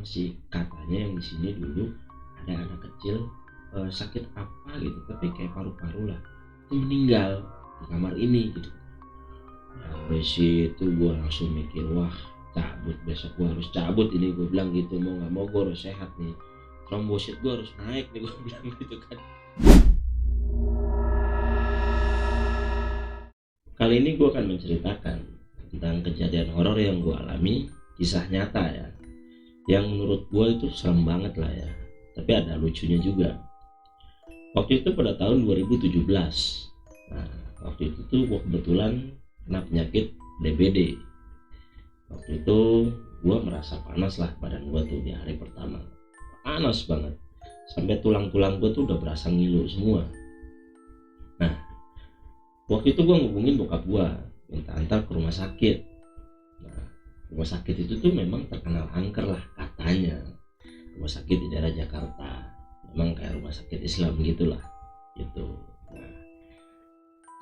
sih, katanya yang di sini dulu ada anak kecil sakit apa gitu, tapi kayak paru-paru lah, itu meninggal di kamar ini gitu. Nah, dari situ gue langsung mikir, wah cabut, besok gue harus cabut ini, gue bilang gitu, mau nggak mau gue harus sehat nih, trombosit gue harus naik nih, gue bilang gitu kan. Kali ini gue akan menceritakan tentang kejadian horor yang gue alami, kisah nyata ya, yang menurut gue itu serem banget lah ya, tapi ada lucunya juga. Waktu itu pada tahun 2017. Nah, waktu itu tuh gue kebetulan kena penyakit DBD. Waktu itu gue merasa panas lah badan gue tuh di hari pertama, panas banget, sampai tulang-tulang gue tuh udah berasa ngilu semua. Nah, waktu itu gue ngubungin bokap gue, minta antar ke rumah sakit. Nah, rumah sakit itu tuh memang terkenal angker lah katanya, rumah sakit di daerah Jakarta, memang kayak rumah sakit Islam gitulah gitu. Nah,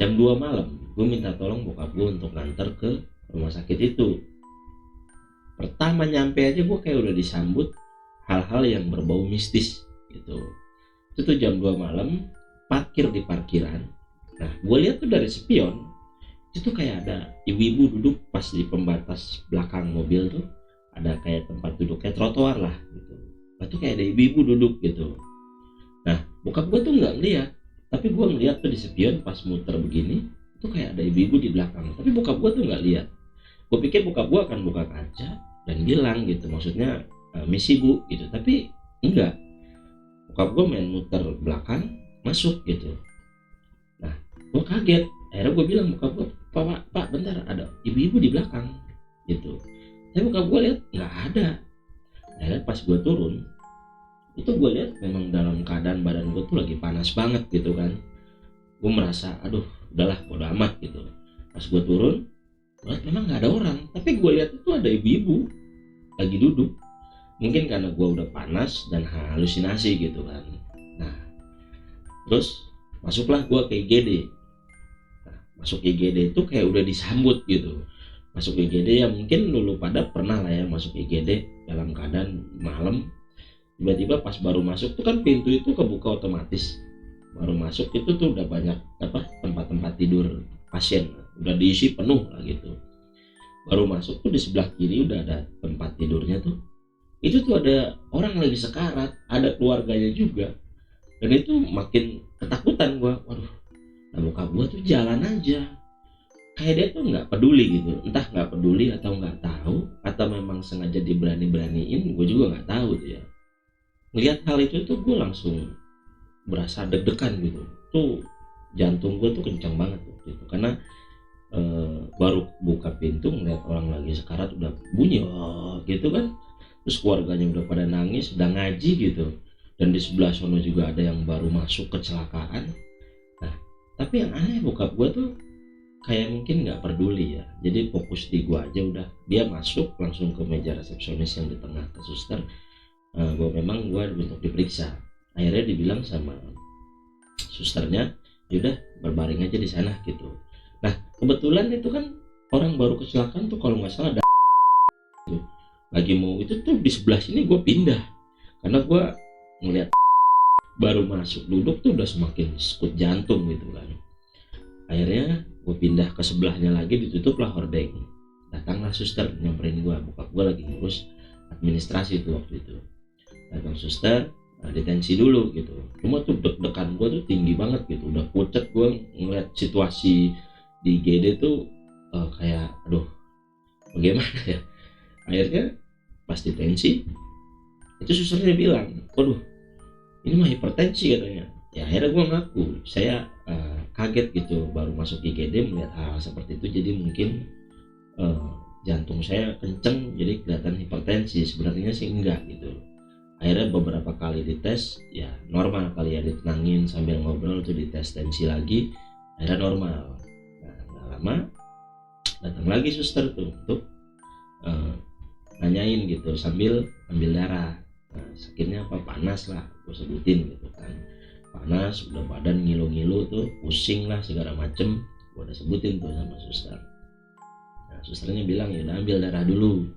jam 2 malam gue minta tolong bokap gue untuk nganter ke rumah sakit itu. Pertama nyampe aja gue kayak udah disambut hal-hal yang berbau mistis gitu. Itu tuh jam 2 malam, parkir di parkiran. Nah, gue lihat tuh dari spion, itu tuh kayak ada ibu-ibu duduk pas di pembatas belakang mobil tuh, ada kayak tempat duduk kayak trotoar lah gitu. Nah, tuh kayak ada ibu-ibu duduk gitu. Nah, bokap gue tuh nggak ngeliat, tapi gue ngeliat tuh di spion pas muter begini, itu kayak ada ibu-ibu di belakang. Tapi bokap gue tuh nggak lihat. Gue pikir bokap gue akan buka kaca dan bilang gitu, maksudnya misi bu gitu. Tapi enggak, bokap gue main muter belakang, masuk gitu. Nah, gue kaget. Akhirnya gue bilang bokap gue, pak bentar, ada ibu-ibu di belakang gitu. Tapi bokap gue lihat nggak ada. Akhirnya pas gue turun, itu gue lihat memang dalam keadaan badan gue tuh lagi panas banget gitu kan. Gue merasa aduh udahlah bodo amat gitu. Pas gue turun, gue memang nggak ada orang, tapi gue lihat itu ada ibu-ibu lagi duduk. Mungkin karena gue udah panas dan halusinasi gitu kan. Nah, terus masuklah gue ke IGD. Nah, masuk IGD itu kayak udah disambut gitu. Masuk IGD ya mungkin dulu pada pernah lah ya masuk IGD dalam keadaan malam. Tiba-tiba pas baru masuk tuh kan pintu itu kebuka otomatis. Baru masuk itu tuh udah banyak tempat-tempat tidur pasien, udah diisi penuh lah gitu. Baru masuk tuh di sebelah kiri udah ada tempat tidurnya tuh. Itu tuh ada orang lagi sekarat, ada keluarganya juga. Dan itu makin ketakutan gua. Waduh, nah bokap gua tuh jalan aja. Kayak dia tuh nggak peduli gitu. Entah nggak peduli atau nggak tahu, atau memang sengaja diberani-beraniin, gue juga nggak tahu tuh ya. Melihat hal itu tuh gue langsung berasa deg-degan gitu. Tuh jantung gue tuh kencang banget waktu itu. Karena baru buka pintu ngeliat orang lagi sekarat udah bunyi gitu kan. Terus keluarganya udah pada nangis, udah ngaji gitu. Dan di sebelah sono juga ada yang baru masuk kecelakaan. Nah, tapi yang aneh bokap gue tuh kayak mungkin nggak peduli ya. Jadi fokus di gue aja udah. Dia masuk langsung ke meja resepsionis yang di tengah ke suster. Bahwa memang gue untuk diperiksa. Akhirnya dibilang sama susternya, yaudah berbaring aja di sana gitu. Nah, kebetulan itu kan orang baru kecelakaan tuh kalau nggak salah ada lagi mau itu tuh di sebelah sini gue pindah karena gue ngeliat baru masuk duduk tuh udah semakin sekut jantung gitu kan. Akhirnya gue pindah ke sebelahnya lagi, ditutuplah hordeng. Datanglah suster nyamperin gue, bokap gue lagi ngurus administrasi tuh waktu itu. Datang suster, detensi dulu gitu. Cuma tuh deg-degan gue tuh tinggi banget gitu, udah pucet gue ngeliat situasi di GD tuh kayak aduh bagaimana ya. Akhirnya pas detensi itu susternya bilang, waduh ini mah hipertensi katanya. Ya akhirnya gue ngaku saya kaget gitu baru masuk IGD melihat hal seperti itu, jadi mungkin jantung saya kenceng jadi kelihatan hipertensi, sebenarnya sih enggak gitu. Akhirnya beberapa kali dites ya normal, kali ya ditenangin sambil ngobrol tuh dites tensi lagi, akhirnya normal. Nah gak lama datang lagi suster tuh untuk nanyain gitu sambil ambil darah. Nah, sakitnya apa, panas lah gue sebutin gitu kan, panas udah badan ngilu-ngilu tuh, pusing lah segala macem, gue udah sebutin tuh sama suster. Nah susternya bilang ya udah ambil darah dulu.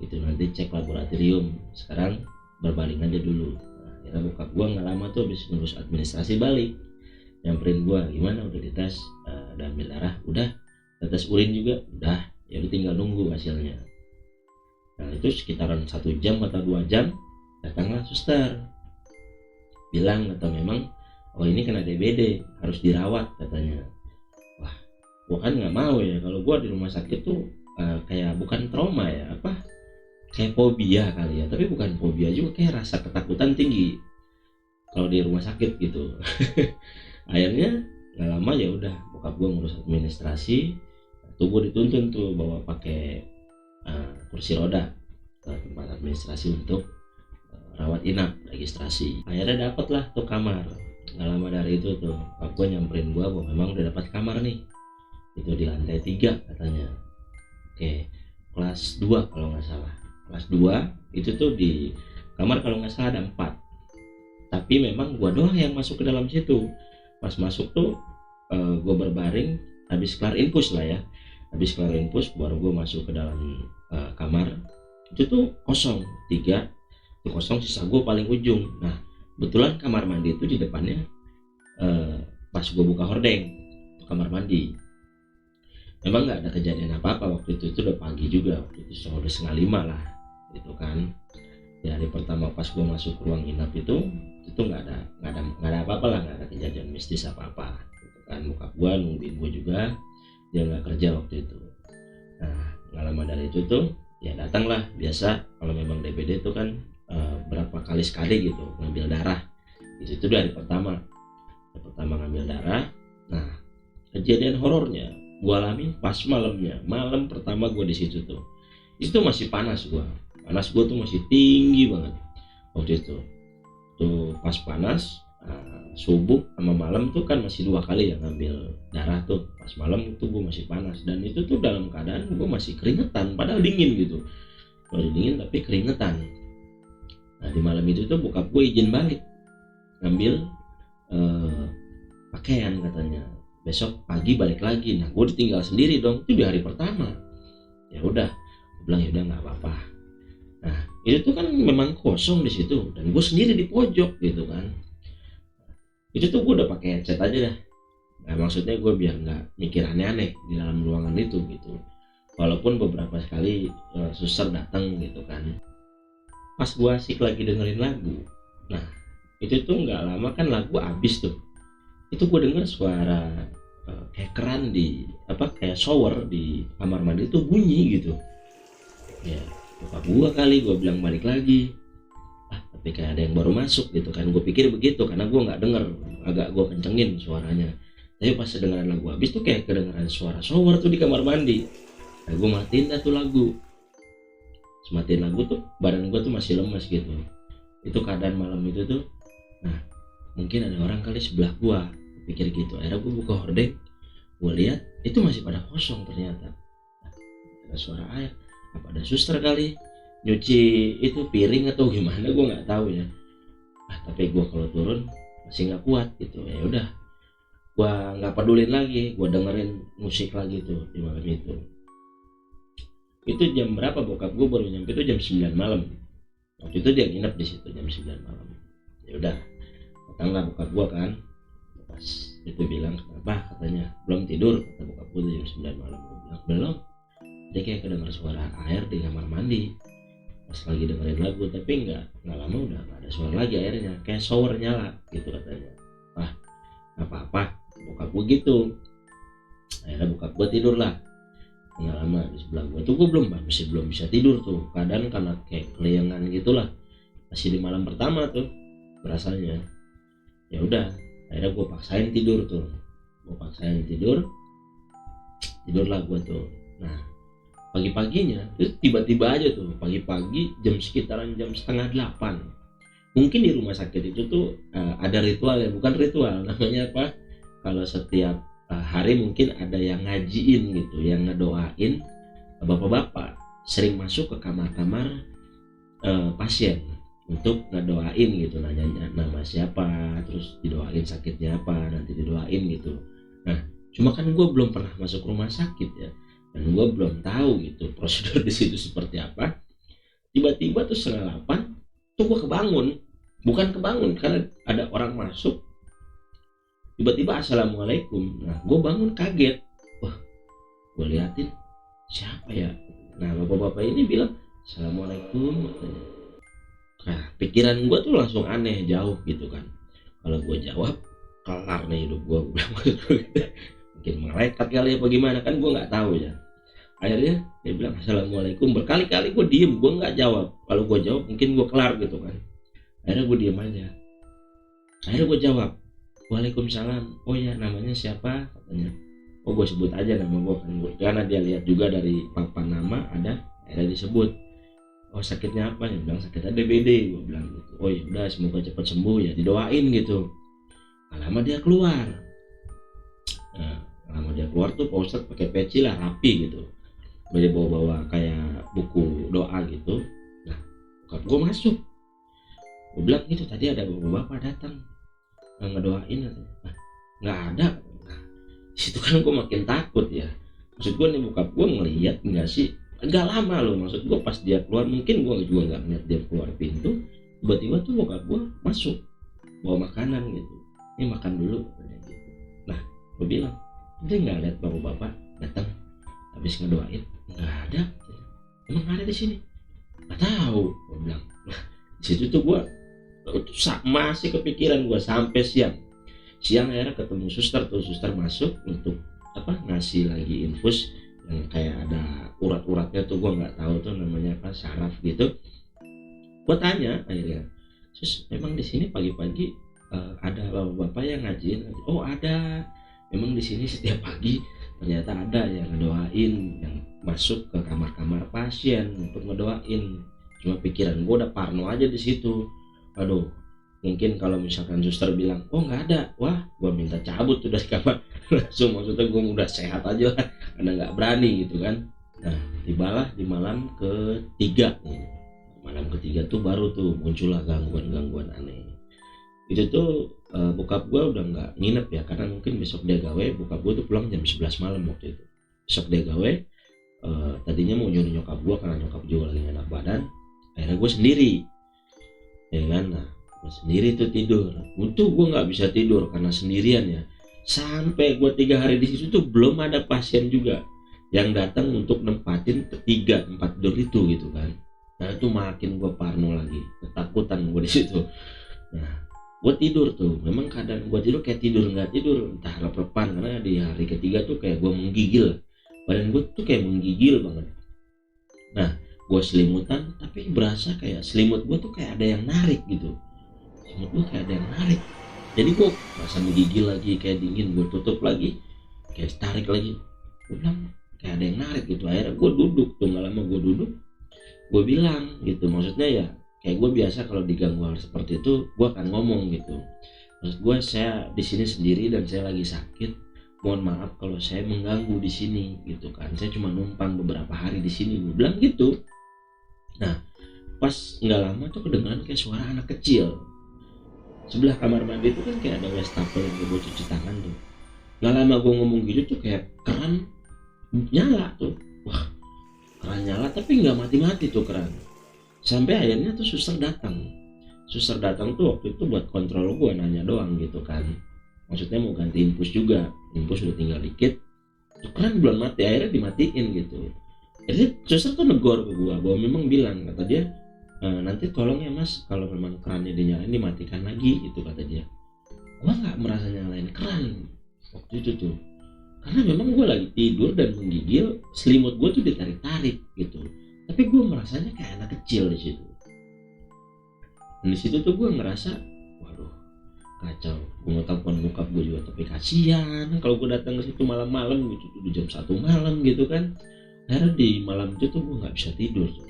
gitu, nanti cek laboratorium, sekarang berbaling aja dulu. Nah, akhirnya bokap gue nggak lama tuh habis ngurus administrasi balik nyamperin gue, gimana udah dites, udah ambil darah, udah tes urin juga udah, ya udah tinggal nunggu hasilnya. Nah itu sekitaran 1 jam atau 2 jam datanglah suster, bilang atau memang oh ini kena DBD harus dirawat katanya. Wah gua kan nggak mau ya, kalau gua di rumah sakit tuh kayak bukan trauma ya, apa kayak fobia kali ya, tapi bukan fobia juga, kayak rasa ketakutan tinggi kalau di rumah sakit gitu. Akhirnya nggak lama ya udah bokap gua ngurus administrasi, tuh gua dituntun tuh bawa pakai kursi roda ke tempat administrasi untuk rawat inap registrasi. Akhirnya dapet lah tuh kamar. Nggak lama dari itu tuh bokap gue nyamperin gue bahwa memang udah dapat kamar nih, itu di lantai 3 katanya. Oke, kelas 2 kalau nggak salah, kelas 2 itu tuh di kamar kalau nggak salah ada 4, tapi memang gue doang yang masuk ke dalam situ. Pas masuk tuh gue berbaring, habis kelar infus lah ya, habis kelar infus baru gue masuk ke dalam kamar. Itu tuh kosong 3, itu kosong, sisa gue paling ujung. Nah kebetulan kamar mandi itu di depannya, pas gue buka hordeng kamar mandi, memang nggak ada kejadian apa-apa waktu itu udah pagi juga, waktu itu udah 4:30 lah gitu kan. Di hari pertama pas gue masuk ruang inap itu nggak ada apa-apa lah, nggak ada kejadian mistis apa-apa gitu kan. Bokap gue nungguin gue juga, dia nggak kerja waktu itu. Nah nggak lama dari itu tuh ya datanglah biasa kalau memang DBD itu kan berapa kali sekali gitu ngambil darah. Itu dari pertama ngambil darah. Nah kejadian horornya gue alami pas malam pertama gue di situ tuh, itu masih panas gue tuh masih tinggi banget waktu itu tuh. Pas panas subuh sama malam tuh kan masih 2 kali ya ngambil darah tuh. Pas malam itu gue masih panas, dan itu tuh dalam keadaan gue masih keringetan padahal dingin gitu, masih dingin tapi keringetan. Nah di malam itu tuh bokap gue izin balik ngambil pakaian katanya, besok pagi balik lagi. Nah gue ditinggal sendiri dong, itu di hari pertama. Ya udah gue bilang ya udah nggak apa-apa. Nah itu tuh kan memang kosong di situ dan gue sendiri di pojok gitu kan. Itu tuh gue udah pakai headset aja dah. Nah maksudnya gue biar nggak mikir aneh-aneh di dalam ruangan itu gitu, walaupun beberapa sekali suster datang gitu kan. Pas gue asik lagi dengerin lagu, nah itu tuh nggak lama kan lagu habis tuh, itu gue denger suara kayak keran di kayak shower di kamar mandi itu bunyi gitu. Ya bokap gue kali, gue bilang balik lagi, tapi kayak ada yang baru masuk gitu kan. Gue pikir begitu karena gue nggak denger, agak gue kencengin suaranya. Tapi pas dengeran lagu habis tuh kayak kedengeran suara shower tuh di kamar mandi. Nah gue matiin dah tuh lagu. Matiin lagu tuh badan gue tuh masih lemas gitu. Itu keadaan malam itu tuh. Nah mungkin ada orang kali sebelah gue, pikir gitu. Akhirnya gue buka hordeng, gue lihat itu masih pada kosong ternyata. Nah, ada suara air, apa ada suster kali nyuci itu piring atau gimana, gue nggak tahu ya. Tapi gue kalau turun masih nggak kuat gitu. Ya udah gue nggak pedulin lagi, gue dengerin musik lagi tuh di malam itu. Itu jam berapa bokap gue baru nyampe itu jam 9 malam. Waktu itu dia nginep di situ jam 9 malam. Ya udah, datanglah bokap gue kan. Pas itu bilang kenapa, katanya belum tidur, kata bokap gue jam 9 malam. Gue bilang belum. Dia kayak kedengar suara air di kamar mandi. Pas lagi dengerin lagu, tapi nggak lama udah nggak ada suara lagi airnya, kayak shower nyala gitu katanya. Nggak apa-apa, bokap gue gitu. Akhirnya bokap gue tidur lah. Nggak lama di sebelah gue tuh, gue masih belum bisa tidur tuh, keadaan karena kayak kelayangan gitulah, masih di malam pertama tuh berasanya. Ya udah akhirnya gue paksain tidur tidurlah gue tuh. Nah pagi-paginya itu tiba-tiba aja tuh, pagi-pagi sekitaran jam 7:30, mungkin di rumah sakit itu tuh ada ritual ya, bukan ritual namanya apa, kalau setiap hari mungkin ada yang ngajiin gitu, yang ngedoain. Bapak-bapak sering masuk ke kamar-kamar pasien untuk ngedoain gitu, nanya nama siapa, terus didoain sakitnya apa, nanti didoain gitu. Nah cuma kan gue belum pernah masuk rumah sakit ya, dan gue belum tahu gitu prosedur di situ seperti apa. Tiba-tiba tuh 7:30 tuh gue kebangun karena ada orang masuk. Tiba-tiba assalamualaikum. Nah gue bangun kaget. Wah, gue liatin siapa ya. Nah bapak-bapak ini bilang assalamualaikum. Nah pikiran gue tuh langsung aneh, jauh gitu kan. Kalau gue jawab kelar nih hidup gue bilang mungkin malaikat kali apa gimana kan, gue nggak tahu ya. Akhirnya dia bilang assalamualaikum, berkali-kali gue diem, gue nggak jawab. Kalau gue jawab mungkin gue kelar gitu kan. Akhirnya gue diem aja. Akhirnya gue jawab waalaikumsalam. Oh ya, namanya siapa katanya. Oh gue sebut aja nama gue kan, karena dia lihat juga dari papan nama ada. Akhirnya disebut, oh sakitnya apa? Dia bilang sakitnya DBD. Gue bilang gitu. Oh ya udah, semoga cepat sembuh ya, didoain gitu. Lama dia keluar. Nah, lama dia keluar tuh Pak Ustadz pakai peci lah, rapi gitu. Dia bawa kayak buku doa gitu. Nah, bokap gue masuk. Gue bilang gitu, tadi ada bapak-bapak datang ngedoain katanya. Nah, nggak ada. Nah, situ kan gue makin takut ya. Maksud gue nih bokap gue ngelihat nggak sih? Nggak lama loh. Maksud gue pas dia keluar, mungkin gue juga nggak ngeliat dia keluar pintu. Tiba-tiba tuh bokap gue masuk bawa makanan gitu. Ini makan dulu katanya gitu. Nah, gue bilang, dia nggak lihat bapak-bapak datang habis ngedoain? Nggak ada. Emang ada di sini? Nggak tahu. Gue bilang. Nah, di situ tuh gue masih kepikiran gue sampai siang akhirnya ketemu suster masuk untuk ngasih lagi infus yang kayak ada urat-uratnya tuh, gue nggak tahu tuh namanya apa, saraf gitu. Gue tanya akhirnya, sus memang di sini pagi-pagi ada bapak yang ngajiin? Oh ada, memang di sini setiap pagi ternyata ada yang ngedoain, yang masuk ke kamar-kamar pasien untuk ngedoain. Cuma pikiran gue udah parno aja di situ. Aduh, mungkin kalau misalkan suster bilang oh nggak ada, wah gue minta cabut tuh dari kamar langsung. Maksudnya gue udah sehat aja lah, karena nggak berani gitu kan. Nah tibalah di malam ketiga nih. Malam ketiga tuh baru tuh muncullah gangguan aneh. Itu tuh bokap gue udah nggak nginep ya, karena mungkin besok dia gawe. Bokap gue tuh pulang jam 11 malam waktu itu. Besok dia gawe, tadinya mau nyuruh nyokap gue karena nyokap juga lagi enak badan. Akhirnya gue sendiri ya kan. Nah gue sendiri tuh tidur. Untung gue nggak bisa tidur karena sendirian ya. Sampai gue 3 hari di situ tuh belum ada pasien juga yang datang untuk nempatin 3 tempat tidur itu gitu kan. Nah itu makin gue parno lagi, ketakutan gue di situ. Nah gue tidur tuh, memang keadaan gue tidur kayak tidur nggak tidur, entah lep-lepan, karena di hari ketiga tuh kayak gue menggigil, badan gue tuh kayak menggigil banget. Nah gue selimutan, tapi berasa kayak selimut gue tuh kayak ada yang narik gitu. Selimut gue kayak ada yang narik. Jadi gue merasa menggigil lagi, kayak dingin. Gue tutup lagi, kayak tarik lagi. Gue bilang kayak ada yang narik gitu. Akhirnya gue duduk tuh, nggak lama gue duduk. Gue bilang gitu, maksudnya ya kayak gue biasa kalau diganggu hal seperti itu, gue akan ngomong gitu. Maksud gue, saya di sini sendiri dan saya lagi sakit. Mohon maaf kalau saya mengganggu di sini gitu kan. Saya cuma numpang beberapa hari di sini. Gue bilang gitu. Nah pas nggak lama tuh kedengaran kayak suara anak kecil. Sebelah kamar mandi itu kan kayak ada wastafel yang gue cuci tangan tuh. Nggak lama gue ngomong gitu tuh kayak keran nyala tuh. Wah, keran nyala tapi nggak mati-mati tuh keran. Sampai akhirnya tuh suster datang. Suster datang tuh waktu itu buat kontrol gue, nanya doang gitu kan. Maksudnya mau ganti infus juga. Infus udah tinggal dikit. Tuh keran belum mati, akhirnya dimatiin gitu. Jadi suster tuh negor ke gue bahwa memang bilang, kata dia, nanti tolong ya mas, kalau memang kerannya dinyalain dimatikan lagi gitu kata dia. Gue nggak merasa nyalain keran waktu itu tuh, karena memang gue lagi tidur dan menggigil, selimut gue tuh ditarik-tarik gitu. Tapi gue merasanya kayak anak kecil di situ. Dan di situ tuh gue ngerasa, waduh kacau. Gue mau telepon bokap gue juga, tapi kasihan kalau gue datang ke situ malam-malam gitu, di jam 1 malam gitu kan. Akhirnya di malam itu tuh gue nggak bisa tidur tuh.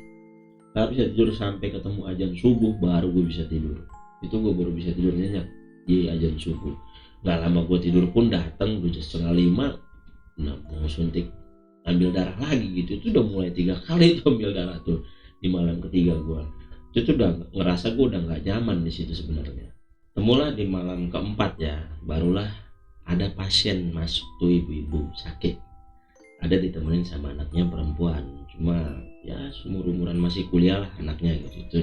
Nggak bisa tidur sampai ketemu azan subuh baru gue bisa tidur. Itu gue baru bisa tidur nyenyak di azan subuh. Nggak lama gue tidur pun datang udah 4:30. Nah mau suntik ambil darah lagi gitu. Itu udah mulai 3 kali tuh ambil darah tuh di malam ketiga gue. Itu tuh udah ngerasa gue udah nggak nyaman di situ sebenarnya. Temulah di malam keempat ya, barulah ada pasien masuk tuh, ibu-ibu sakit. Ada ditemenin sama anaknya perempuan. Cuma ya seumur-umuran masih kuliah lah anaknya gitu itu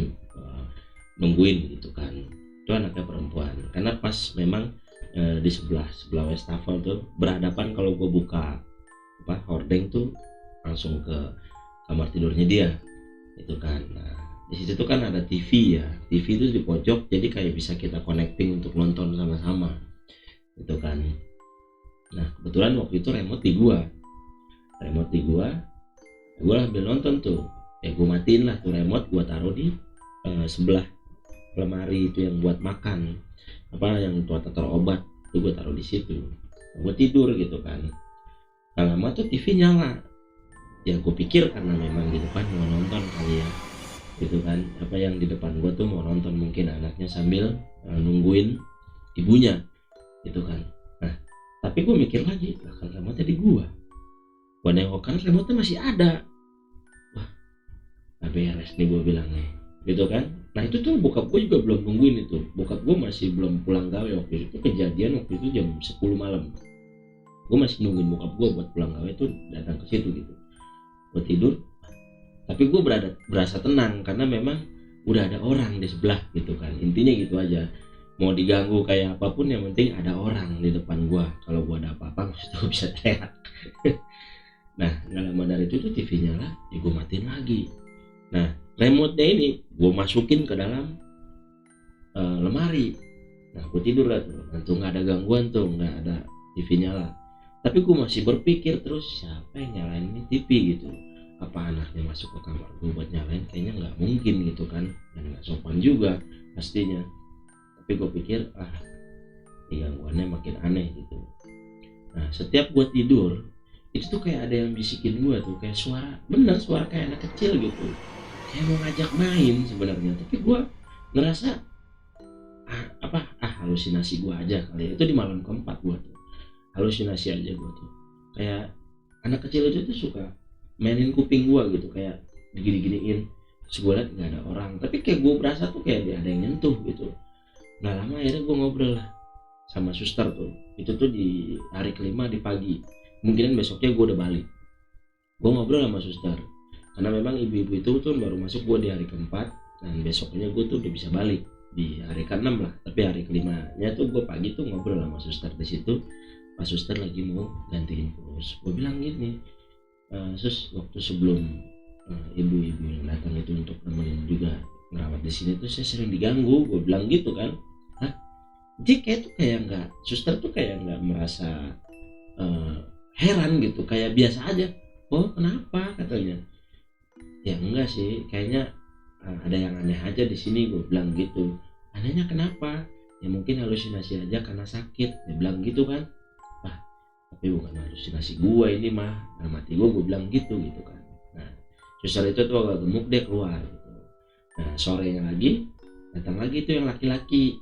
nungguin gitu kan. Itu anaknya perempuan karena pas memang di sebelah wastafel tuh berhadapan. Kalau gue buka hordeng tuh langsung ke kamar tidurnya dia itu kan. Nah di situ tuh kan ada TV ya, TV itu di pojok jadi kayak bisa kita connecting untuk nonton sama-sama gitu kan. Nah kebetulan waktu itu remote di gua ambil nonton tuh ya, gua matiin lah tuh remote, gua taruh di sebelah lemari itu yang buat makan yang buat taruh obat tuh, gua taruh di situ. Gua tidur gitu kan. Gak lama tuh TV nyala ya, gua pikir karena memang di depan mau nonton kali ya gitu kan. Yang di depan gua tuh mau nonton mungkin anaknya sambil nungguin ibunya gitu kan. Nah tapi gua mikir lagi kan remote di gua nengok kan remote masih ada. Wah gak beres nih gua bilang nih gitu kan. Nah itu tuh bokap gua juga belum nungguin itu, bokap gua masih belum pulang gawe waktu itu. Kejadian waktu itu jam 10 malam, gua masih nungguin bokap gua buat pulang gawe tuh datang ke situ gitu. Gua tidur tapi gue berasa tenang karena memang udah ada orang di sebelah gitu kan. Intinya gitu aja, mau diganggu kayak apapun yang penting ada orang di depan gue. Kalau gue ada apa-apa maksudnya gue bisa teriak. Nah nggak lama dari itu tuh TV nyala ya, gue matiin lagi. Nah remote-nya ini gue masukin ke dalam lemari. Nah gue tidur lah tuh nggak ada gangguan tuh, nggak ada TV nyala. Tapi gue masih berpikir terus, siapa yang nyalain ini TV gitu. Apa anaknya masuk ke kamar gue buat nyalain? Kayaknya nggak mungkin gitu kan, dan nggak sopan juga pastinya. Tapi gue pikir ini gangguannya makin aneh gitu. Nah setiap gue tidur itu tuh kayak ada yang bisikin gue tuh, kayak suara kayak anak kecil gitu, kayak mau ngajak main sebenarnya. Tapi gue ngerasa halusinasi gue aja kali ya. Itu di malam keempat gue tuh halusinasi aja gue tuh, kayak anak kecil itu tuh suka mainin kuping gua gitu, kayak digini-giniin. Terus gua liat nggak ada orang, tapi kayak gua berasa tuh kayak ada yang nyentuh gitu. Nggak lama akhirnya gua ngobrol lah sama suster tuh. Itu tuh di hari kelima di pagi, mungkin besoknya gua udah balik. Gua ngobrol sama suster karena memang ibu-ibu itu tuh baru masuk gua di hari keempat, dan besoknya gua tuh udah bisa balik di hari ke-6 lah. Tapi hari kelimanya tuh gua pagi tuh ngobrol sama suster di situ. Pas suster lagi mau gantiin pulus, gua bilang gini, sus waktu sebelum ibu-ibu yang datang itu untuk nemenin juga ngerawat di sini tuh saya sering diganggu, gue bilang gitu kan. Dia kayak nggak, suster tuh kayak nggak merasa heran gitu, kayak biasa aja. Oh kenapa katanya? Ya enggak sih, kayaknya ada yang aneh aja di sini, gue bilang gitu. Anehnya kenapa? Ya mungkin halusinasi aja karena sakit, dia bilang gitu kan. Tapi bukan halusinasi gue ini mah, nah mati gue bilang gitu kan. Nah suster itu tuh agak gemuk, dia keluar gitu. Nah sorenya lagi datang lagi tuh yang laki-laki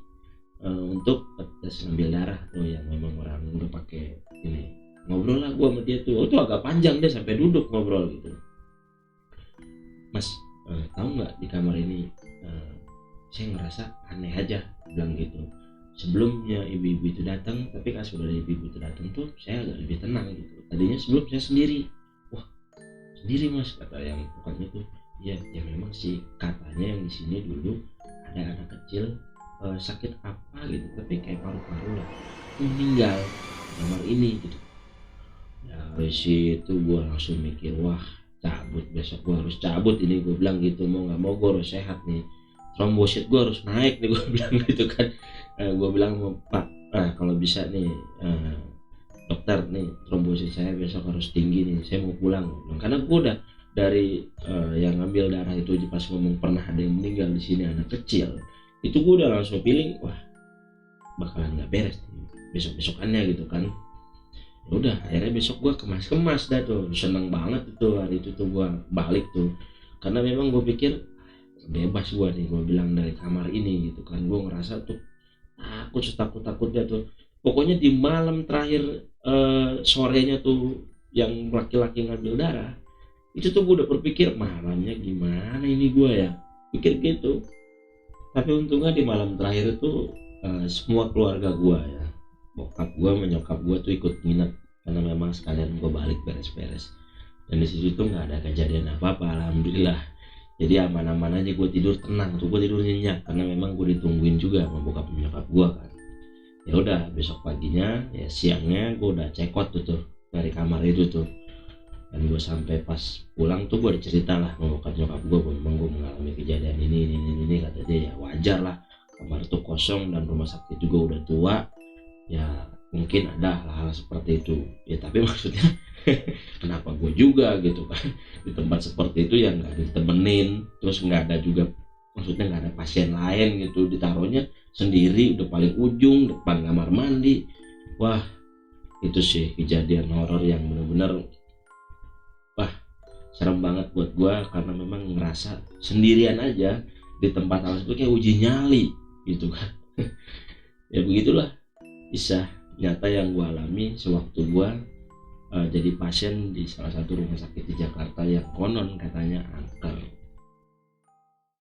untuk tes ambil darah tuh, yang memang orang udah pakai ini. Ngobrol lah gue sama dia tuh, itu agak panjang deh sampai duduk ngobrol gitu. Mas tahu nggak di kamar ini saya ngerasa aneh aja, bilang gitu. Sebelumnya ibu-ibu itu datang, tapi pas sudah ibu-ibu itu datang tuh saya agak lebih tenang gitu. Tadinya sebelum saya sendiri, wah sendiri mas, kata yang bukan itu. Ya memang sih katanya yang di sini dulu ada anak kecil sakit apa gitu, tapi kayak paru-paru lah, meninggal di kamar ini gitu. Ya dari situ gua langsung mikir, wah cabut, besok gua harus cabut ini, gua bilang gitu. Mau nggak mau gua harus sehat nih, trombosit gua harus naik nih, gua bilang gitu kan. Gue bilang, Pak, kalau bisa nih dokter nih, trombosit saya besok harus tinggi nih, saya mau pulang. Karena gue udah dari yang ngambil darah itu pas ngomong pernah ada yang meninggal di sini anak kecil, itu gue udah langsung feeling, wah bakalan nggak beres nih besok-besokannya gitu kan. Ya udah akhirnya besok gue kemas dah tuh, seneng banget itu hari itu tuh gue balik tuh, karena memang gue pikir bebas gue nih, gue bilang dari kamar ini gitu kan. Gue ngerasa tuh takut setakut-takutnya tuh. Pokoknya di malam terakhir sorenya tuh yang laki-laki ngambil darah itu tuh gue udah berpikir malamnya gimana ini gue ya, pikir gitu. Tapi untungnya di malam terakhir itu semua keluarga gue ya, bokap gue menyokap gue tuh ikut nginep, karena memang sekalian gue balik beres-beres. dan di situ tuh nggak ada kejadian apa-apa, alhamdulillah. Jadi aman-aman aja, gue tidur tenang tuh, gue tidur nyenyak karena memang gue ditungguin juga sama bokap nyokap gue kan. Ya udah, besok paginya ya siangnya gue udah cekot tuh dari kamar itu tuh, dan gue sampai pas pulang tuh gue cerita lah sama bokap nyokap gue, memang gue mengalami kejadian ini. Kata dia ya wajar lah, kamar tuh kosong dan rumah sakit juga udah tua, ya mungkin ada hal-hal seperti itu ya. Tapi maksudnya kenapa gue juga gitu kan di tempat seperti itu yang nggak ditemenin, terus nggak ada juga, maksudnya nggak ada pasien lain gitu, ditaruhnya sendiri udah paling ujung depan kamar mandi. Wah, itu sih kejadian horor yang benar-benar wah serem banget buat gue, karena memang ngerasa sendirian aja di tempat hal itu kayak uji nyali gitu kan. Ya begitulah kisah nyata yang gue alami sewaktu gue jadi pasien di salah satu rumah sakit di Jakarta yang konon katanya angker.